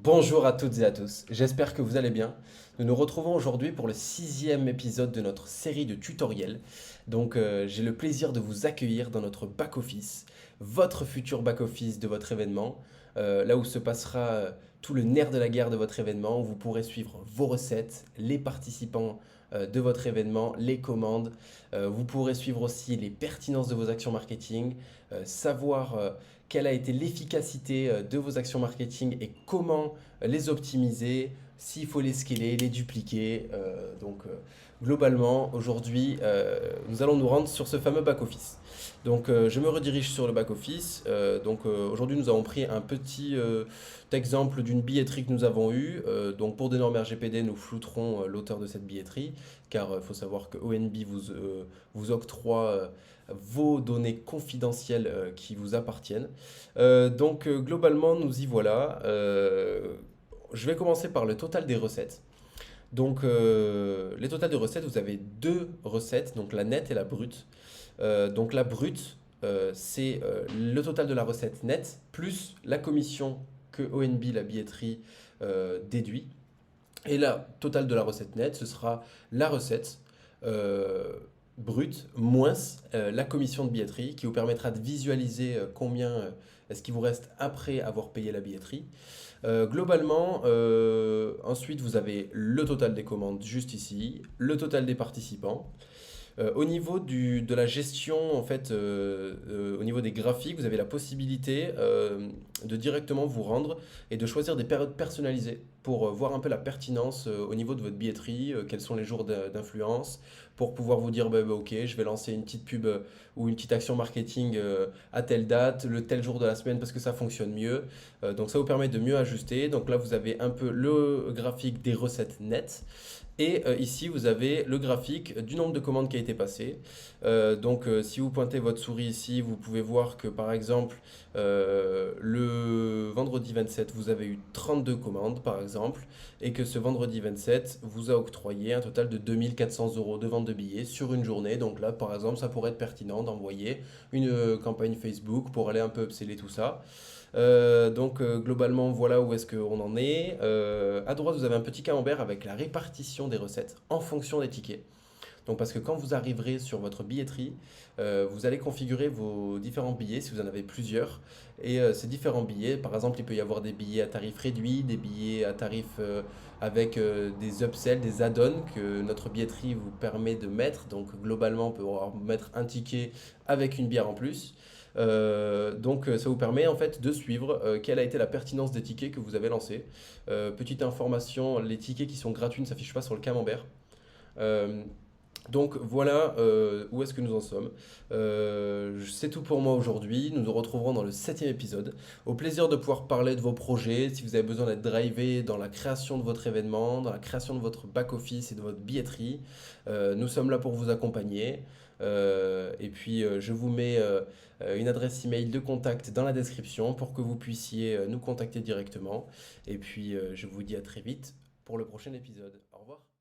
Bonjour à toutes et à tous, j'espère que vous allez bien. Nous nous retrouvons aujourd'hui pour le sixième épisode de notre série de tutoriels. J'ai le plaisir de vous accueillir dans notre back-office, votre futur back-office de votre événement, là où se passera tout le nerf de la guerre de votre événement, où vous pourrez suivre vos recettes, les participants de votre événement, les commandes. Vous pourrez suivre aussi les pertinences de vos actions marketing, savoir quelle a été l'efficacité de vos actions marketing et comment les optimiser, s'il faut les scaler, les dupliquer. Globalement, aujourd'hui, nous allons nous rendre sur ce fameux back-office. Je me redirige sur le back-office. Aujourd'hui, nous avons pris un petit exemple d'une billetterie que nous avons eue. Pour des normes RGPD, nous flouterons l'auteur de cette billetterie, car il faut savoir que ONB vous octroie vos données confidentielles qui vous appartiennent. Globalement, nous y voilà. Je vais commencer par le total des recettes. Les totales de recettes, vous avez deux recettes, donc la nette et la brute. La brute, c'est le total de la recette nette plus la commission que ONB, la billetterie, déduit. Et la totale de la recette nette, ce sera la recette euh, brute moins la commission de billetterie qui vous permettra de visualiser combien est-ce qu'il vous reste après avoir payé la billetterie. Ensuite, vous avez le total des commandes juste ici, le total des participants. Au niveau de la gestion, en fait, au niveau des graphiques, vous avez la possibilité de directement vous rendre et de choisir des périodes personnalisées pour voir un peu la pertinence au niveau de votre billetterie, quels sont les jours d'influence, pour pouvoir vous dire, ok, je vais lancer une petite pub ou une petite action marketing à telle date, le tel jour de la semaine parce que ça fonctionne mieux. Donc ça vous permet de mieux ajuster. Donc là, vous avez un peu le graphique des recettes nettes. Et ici, vous avez le graphique du nombre de commandes qui a été passé. Si vous pointez votre souris ici, vous pouvez voir que par exemple, le vendredi 27, vous avez eu 32 commandes par exemple, et que ce vendredi 27 vous a octroyé un total de 2 400 € de vente de billets sur une journée. Donc là, par exemple, ça pourrait être pertinent d'envoyer une campagne Facebook pour aller un peu upseller tout ça. Globalement, voilà où est-ce qu'on en est. À droite, vous avez un petit camembert avec la répartition des recettes en fonction des tickets. Donc parce que quand vous arriverez sur votre billetterie, vous allez configurer vos différents billets si vous en avez plusieurs. Et ces différents billets, par exemple, il peut y avoir des billets à tarif réduit, des billets à tarif avec des upsells, des add-ons que notre billetterie vous permet de mettre. Donc globalement, on peut mettre un ticket avec une bière en plus. Ça vous permet en fait de suivre quelle a été la pertinence des tickets que vous avez lancés. Petite information, les tickets qui sont gratuits ne s'affichent pas sur le camembert. Euh, voilà où est-ce que nous en sommes. C'est tout pour moi aujourd'hui. Nous nous retrouverons dans le septième épisode. Au plaisir de pouvoir parler de vos projets. Si vous avez besoin d'être drivé dans la création de votre événement, dans la création de votre back-office et de votre billetterie, nous sommes là pour vous accompagner. Je vous mets une adresse email de contact dans la description pour que vous puissiez nous contacter directement. Je vous dis à très vite pour le prochain épisode. Au revoir.